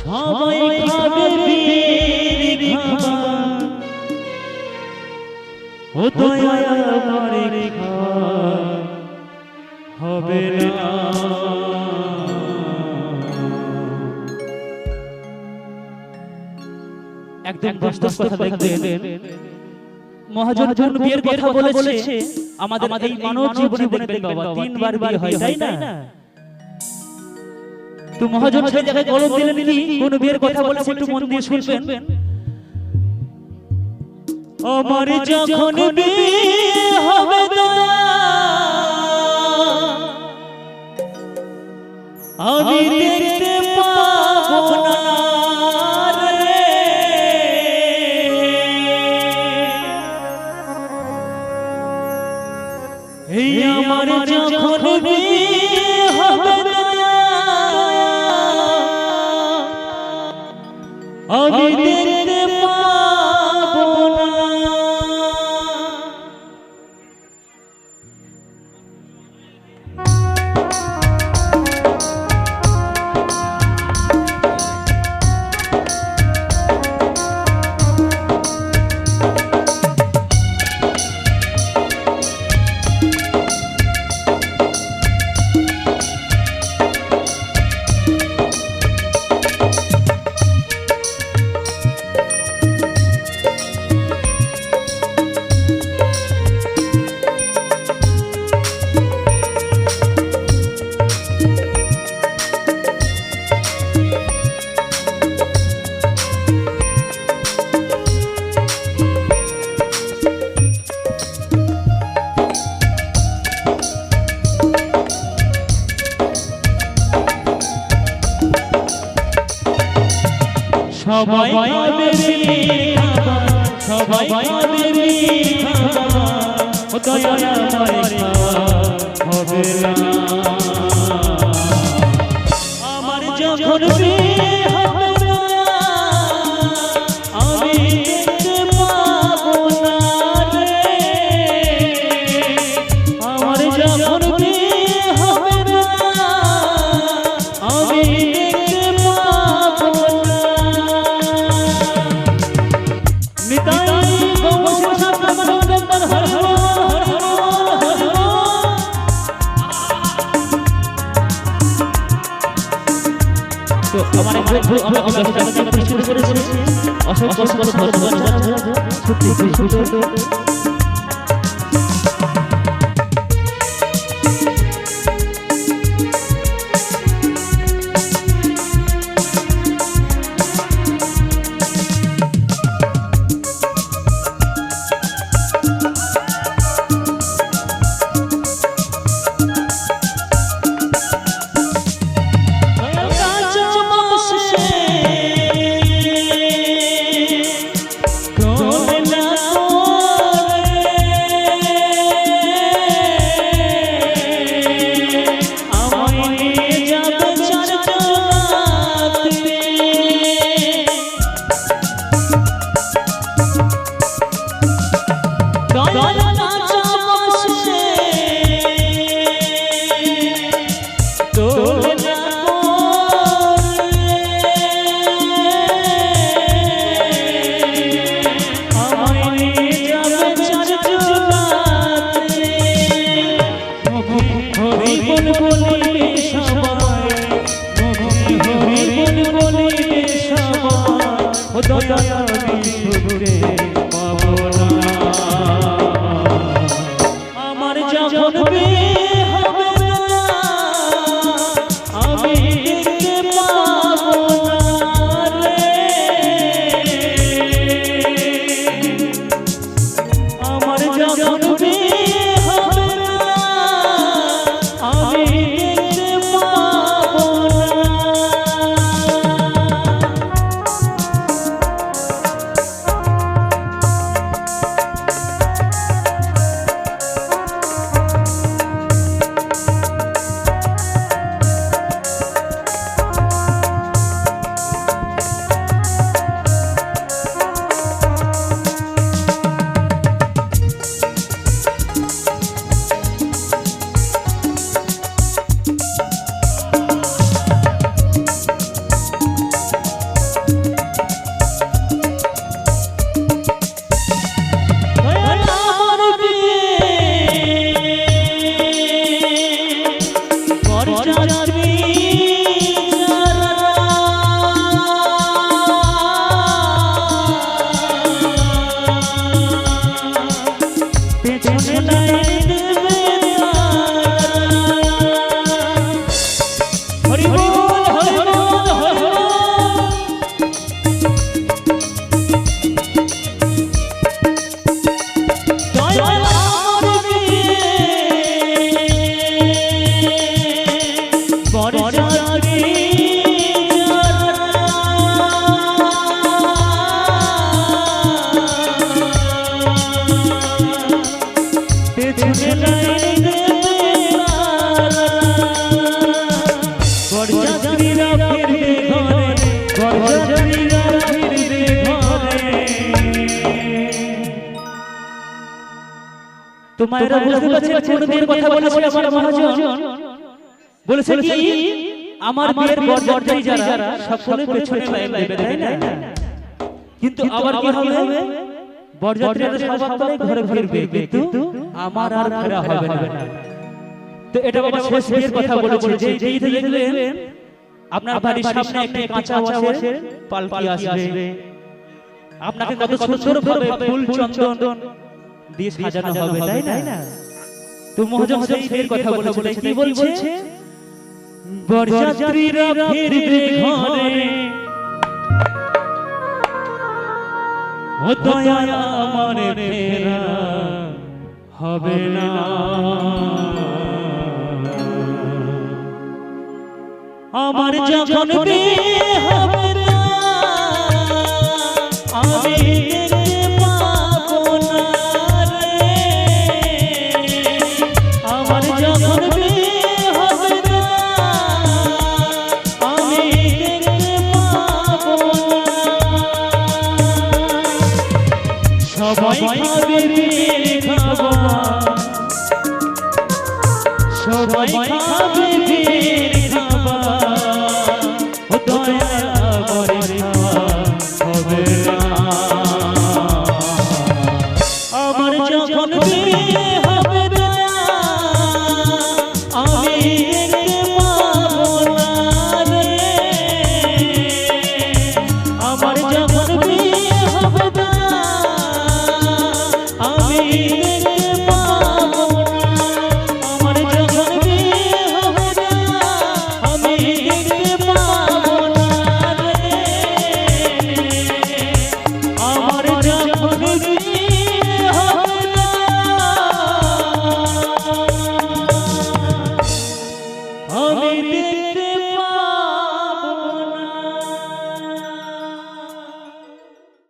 সবাই খাবে বীর খাবার ও দয়া আমারে হবে না। একদম বাস্তব কথা দেখবেন, মহাজন যখন বিয়ের কথা বলেছে আমাদের এই মানব জীবনে দেখবেন বাবা তিনবার বিয়ে হয়, তাই না? তো মহাজন সেই জায়গায় গলম দিলেন কি কোন বিয়ের কথা বলেছে একটু মন দিয়ে শুনবেন। আমার যখন বিয়ে হবে আমি দেখতে পাবো না রে, এই আমার যখন বিয়ে হবে আমি দেখতে পাবো না। সবাই খাবে বীর খাবার, সবাই খাবে বীর খাবার ও দয়া আমারে হবে না। আমার যখন বিয়ে হবে না আমি দেখতে পাবো না রে, আমার যখন বিয়ে হবে না আমি দেখতে পাবো না। বরযাত্রী পেছনে লাইন দেবে হরি বল হরি বল হরি বল জয় আমার বরযাত্রী পেছনে লাইন দেবে বরযাত্রীরা ফিরবে ঘরে বরযাত্রীরা ফিরবে ঘরে তো মায়েরা বুঝতে পারছেন কোন বিয়ের কথা বলেছে আমার মহাজন বলেছে কি আমার বিয়ের বরযাত্রী যারা সকলে পেছনে লাইন দেবে তাই না কিন্তু আবার কি হবে বরযাত্রীরা সকলে ঘরে ফিরবে কিন্তু আমার আর ফেরা হবে না তো এটা বাবা শেষ বিয়ের কথা বলেছে যে যেই দেখলেন আপনার বাড়ির সামনে একটি কাঁচা বাঁশের পালকি আসবে আপনাকে কত সুন্দর ভাবে ফুল চন্দন দিয়ে সাজানো হবে তাই না তো মহাজন সেই বিয়ের কথা বলেছে কি বলছে বরযাত্রীরা ফিরবে ঘরে ও দয়া আমার ফেরা হবে না আমার যখন বিয়ে